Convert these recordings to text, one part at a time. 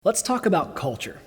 Let's talk about culture.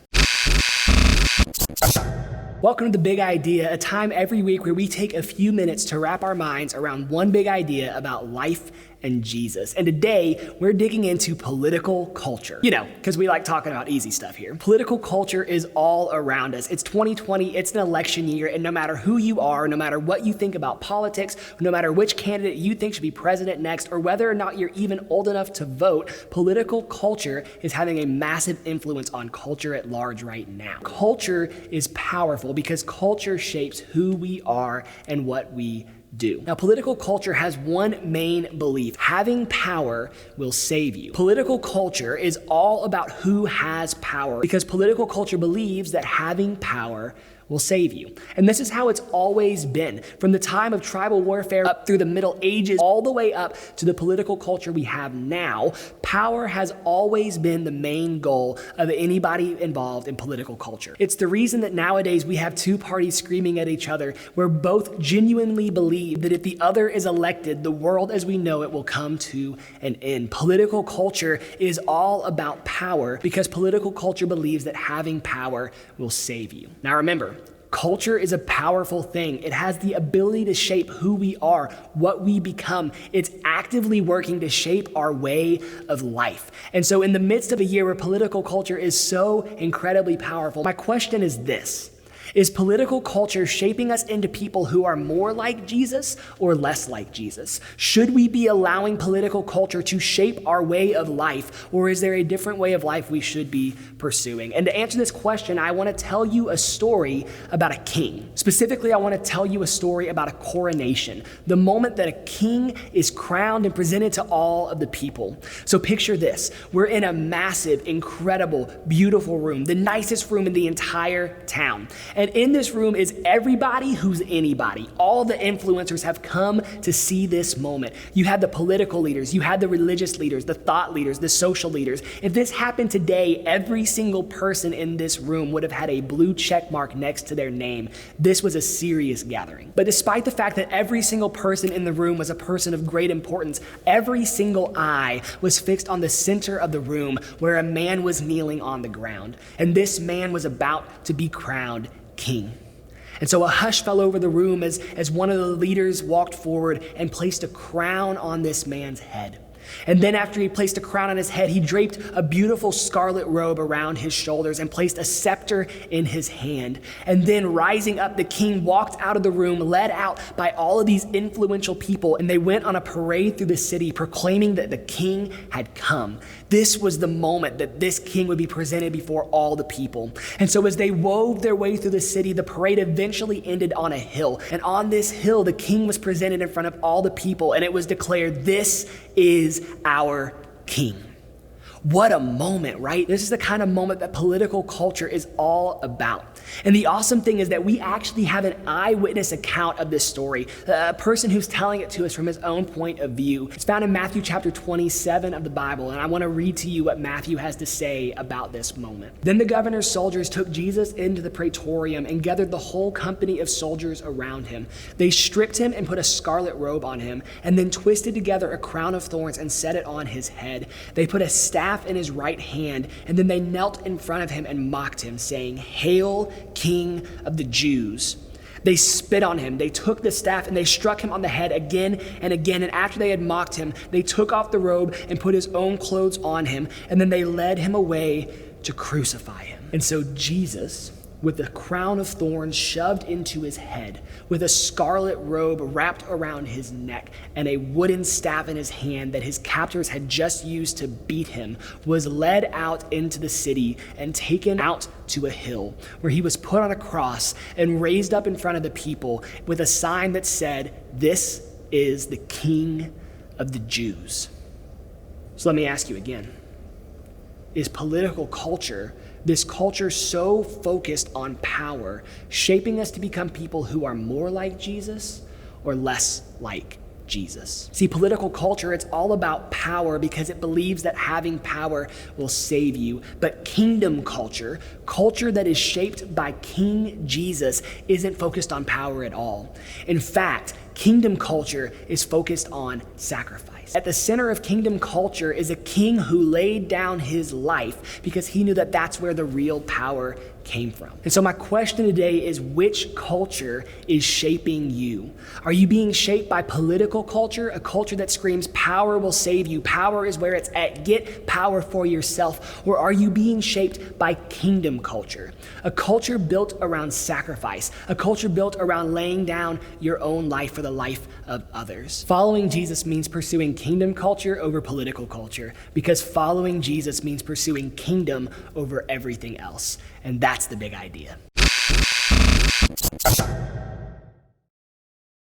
Welcome to The Big Idea, a time every week where we take a few minutes to wrap our minds around one big idea about life and Jesus. And today, we're digging into political culture. You know, because we like talking about easy stuff here. Political culture is all around us. It's 2020, it's an election year, and no matter who you are, no matter what you think about politics, no matter which candidate you think should be president next, or whether or not you're even old enough to vote, political culture is having a massive influence on culture at large right now. Culture is powerful because culture shapes who we are and what we do. Now, political culture has one main belief: having power will save you. Political culture is all about who has power because political culture believes that having power will save you. And this is how it's always been. From the time of tribal warfare up through the Middle Ages, all the way up to the political culture we have now, power has always been the main goal of anybody involved in political culture. It's the reason that nowadays we have two parties screaming at each other, where both genuinely believe that if the other is elected, the world as we know it will come to an end. Political culture is all about power because political culture believes that having power will save you. Now remember, culture is a powerful thing. It has the ability to shape who we are, what we become. It's actively working to shape our way of life. And so in the midst of a year where political culture is so incredibly powerful, my question is this: is political culture shaping us into people who are more like Jesus or less like Jesus? Should we be allowing political culture to shape our way of life, or is there a different way of life we should be pursuing? And to answer this question, I want to tell you a story about a king. Specifically, I want to tell you a story about a coronation, the moment that a king is crowned and presented to all of the people. So picture this: we're in a massive, incredible, beautiful room, the nicest room in the entire town. And in this room is everybody who's anybody. All the influencers have come to see this moment. You had the political leaders, you had the religious leaders, the thought leaders, the social leaders. If this happened today, every single person in this room would have had a blue check mark next to their name. This was a serious gathering. But despite the fact that every single person in the room was a person of great importance, every single eye was fixed on the center of the room where a man was kneeling on the ground. And this man was about to be crowned king. And so a hush fell over the room as one of the leaders walked forward and placed a crown on this man's head. And then after he placed a crown on his head, he draped a beautiful scarlet robe around his shoulders and placed a scepter in his hand. And then rising up, the king walked out of the room, led out by all of these influential people, and they went on a parade through the city proclaiming that the king had come. This was the moment that this king would be presented before all the people. And so as they wove their way through the city, the parade eventually ended on a hill. And on this hill, the king was presented in front of all the people, and it was declared, "This is our king." What a moment, right? This is the kind of moment that political culture is all about. And the awesome thing is that we actually have an eyewitness account of this story, a person who's telling it to us from his own point of view. It's found in Matthew chapter 27 of the Bible, and I want to read to you what Matthew has to say about this moment. Then the governor's soldiers took Jesus into the praetorium and gathered the whole company of soldiers around him. They stripped him and put a scarlet robe on him, and then twisted together a crown of thorns and set it on his head. They put a staff in his right hand, and then they knelt in front of him and mocked him, saying, "Hail, King of the Jews." They spit on him, they took the staff, and they struck him on the head again and again. And after they had mocked him, they took off the robe and put his own clothes on him, and then they led him away to crucify him. And so Jesus, with the crown of thorns shoved into his head, with a scarlet robe wrapped around his neck, and a wooden staff in his hand that his captors had just used to beat him, was led out into the city and taken out to a hill, where he was put on a cross and raised up in front of the people with a sign that said, "This is the King of the Jews." So let me ask you again. Is political culture, this culture so focused on power, shaping us to become people who are more like Jesus or less like Jesus? See, political culture, it's all about power because it believes that having power will save you. But kingdom culture, culture that is shaped by King Jesus, isn't focused on power at all. In fact, kingdom culture is focused on sacrifice. sacrifice. At the center of kingdom culture is a king who laid down his life because he knew that that's where the real power came from. And so my question today is, which culture is shaping you? Are you being shaped by political culture, a culture that screams power will save you, power is where it's at, get power for yourself? Or are you being shaped by kingdom culture, a culture built around sacrifice, a culture built around laying down your own life for the life of others? Following Jesus means pursuing kingdom culture over political culture, because following Jesus means pursuing kingdom over everything else. And that's the big idea.